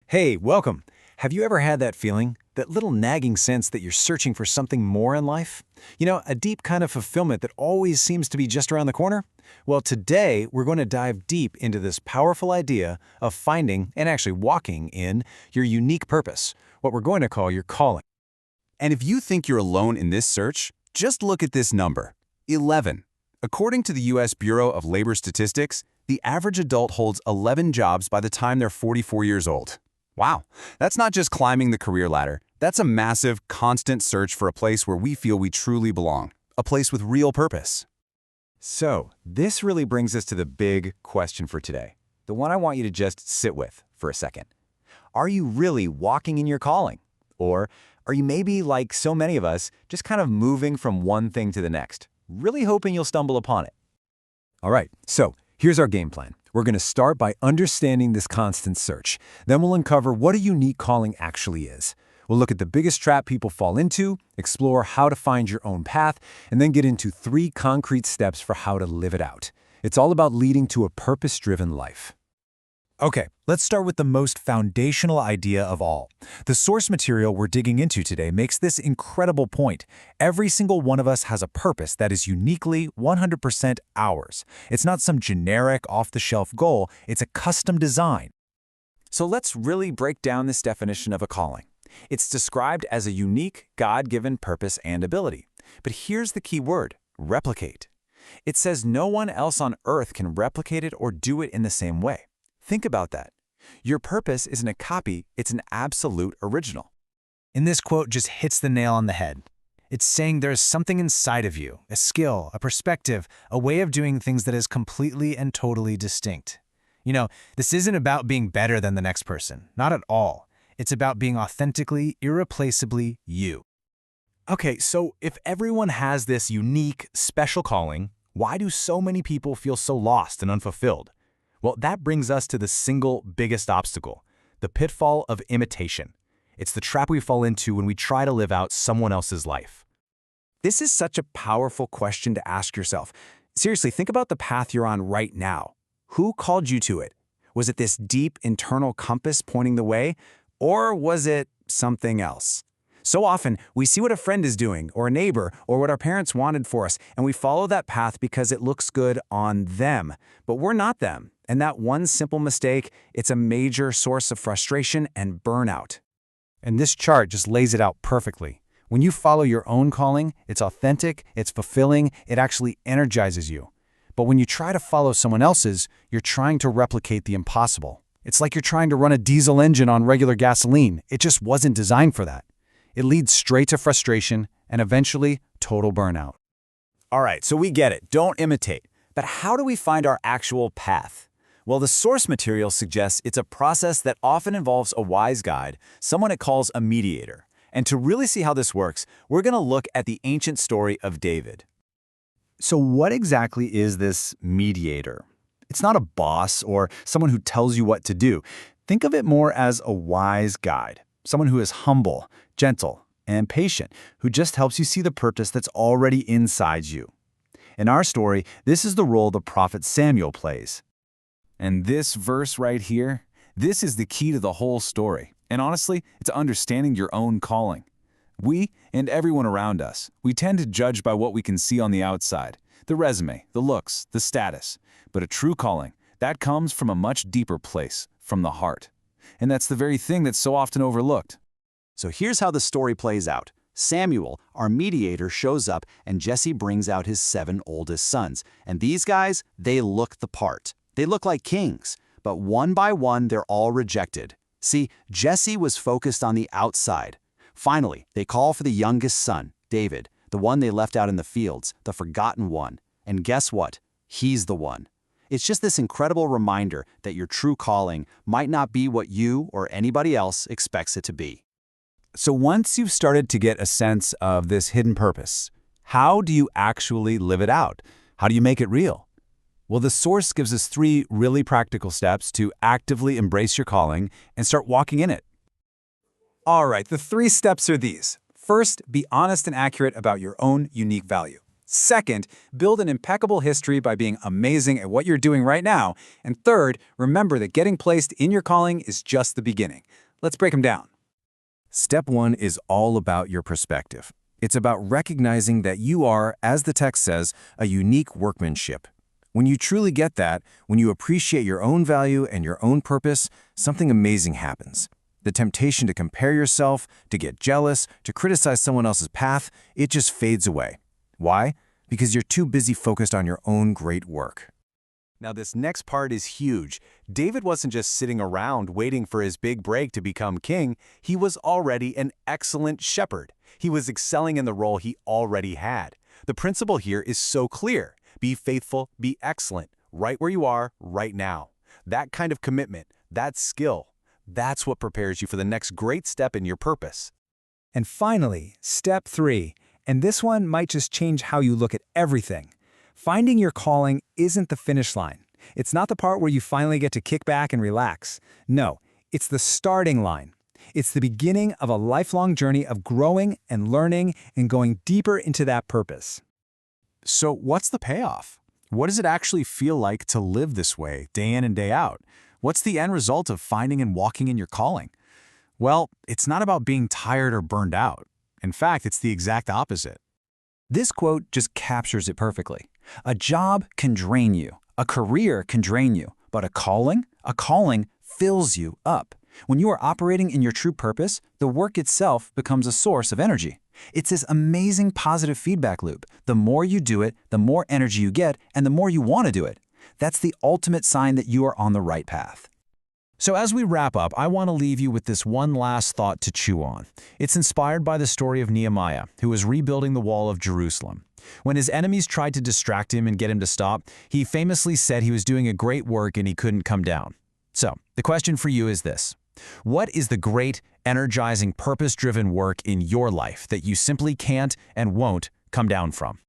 Hey, welcome. Have you ever had that feeling, that little nagging sense that you're searching for something more in life? A deep kind of fulfillment that always seems to be just around the corner? Well, today we're going to dive deep into this powerful idea of finding and actually walking in your unique purpose, what we're going to call your calling. And if you think you're alone in this search, just look at this number, 11. According to the U.S. Bureau of Labor Statistics, the average adult holds 11 jobs by the time they're 44 years old. Wow, that's not just climbing the career ladder. That's a massive, constant search for a place where we feel we truly belong, a place with real purpose. So, this really brings us to the big question for today, the one I want you to just sit with for a second. Are you really walking in your calling? Or are you maybe, like so many of us, just kind of moving from one thing to the next, really hoping you'll stumble upon it? All right, so here's our game plan. We're going to start by understanding this constant search. Then we'll uncover what a unique calling actually is. We'll look at the biggest trap people fall into, explore how to find your own path, and then get into 3 concrete steps for how to live it out. It's all about leading to a purpose-driven life. Okay, let's start with the most foundational idea of all. The source material we're digging into today makes this incredible point. Every single one of us has a purpose that is uniquely 100% ours. It's not some generic, off-the-shelf goal, it's a custom design. So let's really break down this definition of a calling. It's described as a unique, God-given purpose and ability. But here's the key word, replicate. It says no one else on earth can replicate it or do it in the same way. Think about that. Your purpose isn't a copy, it's an absolute original. And this quote just hits the nail on the head. It's saying there's something inside of you, a skill, a perspective, a way of doing things that is completely and totally distinct. This isn't about being better than the next person, not at all. It's about being authentically, irreplaceably you. Okay, so if everyone has this unique, special calling, why do so many people feel so lost and unfulfilled? Well, that brings us to the single biggest obstacle, the pitfall of imitation. It's the trap we fall into when we try to live out someone else's life. This is such a powerful question to ask yourself. Seriously, think about the path you're on right now. Who called you to it? Was it this deep internal compass pointing the way, or was it something else? So often, we see what a friend is doing, or a neighbor, or what our parents wanted for us, and we follow that path because it looks good on them. But we're not them. And that one simple mistake, it's a major source of frustration and burnout. And this chart just lays it out perfectly. When you follow your own calling, it's authentic, it's fulfilling, it actually energizes you. But when you try to follow someone else's, you're trying to replicate the impossible. It's like you're trying to run a diesel engine on regular gasoline. It just wasn't designed for that. It leads straight to frustration and eventually total burnout. All right, so we get it. Don't imitate. But how do we find our actual path? Well, the source material suggests it's a process that often involves a wise guide, someone it calls a mediator. And to really see how this works, we're going to look at the ancient story of David. So what exactly is this mediator? It's not a boss or someone who tells you what to do. Think of it more as a wise guide, someone who is humble, gentle, and patient, who just helps you see the purpose that's already inside you. In our story, this is the role the prophet Samuel plays. And this verse right here, this is the key to the whole story. And honestly, it's understanding your own calling. We, and everyone around us, we tend to judge by what we can see on the outside, the resume, the looks, the status. But a true calling, that comes from a much deeper place, from the heart. And that's the very thing that's so often overlooked. So here's how the story plays out. Samuel, our mediator, shows up and Jesse brings out his 7 oldest sons. And these guys, they look the part. They look like kings, but one by one, they're all rejected. See, Jesse was focused on the outside. Finally, they call for the youngest son, David, the one they left out in the fields, the forgotten one. And guess what? He's the one. It's just this incredible reminder that your true calling might not be what you or anybody else expects it to be. So once you've started to get a sense of this hidden purpose, how do you actually live it out? How do you make it real? Well, the source gives us 3 really practical steps to actively embrace your calling and start walking in it. All right, the 3 steps are these. First, be honest and accurate about your own unique value. Second, build an impeccable history by being amazing at what you're doing right now. And third, remember that getting placed in your calling is just the beginning. Let's break them down. Step 1 is all about your perspective. It's about recognizing that you are, as the text says, a unique workmanship. When you truly get that, when you appreciate your own value and your own purpose, something amazing happens. The temptation to compare yourself, to get jealous, to criticize someone else's path, it just fades away. Why? Because you're too busy focused on your own great work. Now, this next part is huge. David wasn't just sitting around waiting for his big break to become king. He was already an excellent shepherd. He was excelling in the role he already had. The principle here is so clear. Be faithful, be excellent, right where you are, right now. That kind of commitment, that skill, that's what prepares you for the next great step in your purpose. And finally, step 3, and this one might just change how you look at everything. Finding your calling isn't the finish line. It's not the part where you finally get to kick back and relax. No, it's the starting line. It's the beginning of a lifelong journey of growing and learning and going deeper into that purpose. So what's the payoff? What does it actually feel like to live this way, day in and day out? What's the end result of finding and walking in your calling? Well, it's not about being tired or burned out. In fact, it's the exact opposite. This quote just captures it perfectly. A job can drain you, a career can drain you, but a calling fills you up. When you are operating in your true purpose, the work itself becomes a source of energy. It's this amazing positive feedback loop. The more you do it, the more energy you get, and the more you want to do it. That's the ultimate sign that you are on the right path. So as we wrap up, I want to leave you with this one last thought to chew on. It's inspired by the story of Nehemiah, who was rebuilding the wall of Jerusalem. When his enemies tried to distract him and get him to stop, he famously said he was doing a great work and he couldn't come down. So, the question for you is this. What is the great, energizing, purpose-driven work in your life that you simply can't and won't come down from?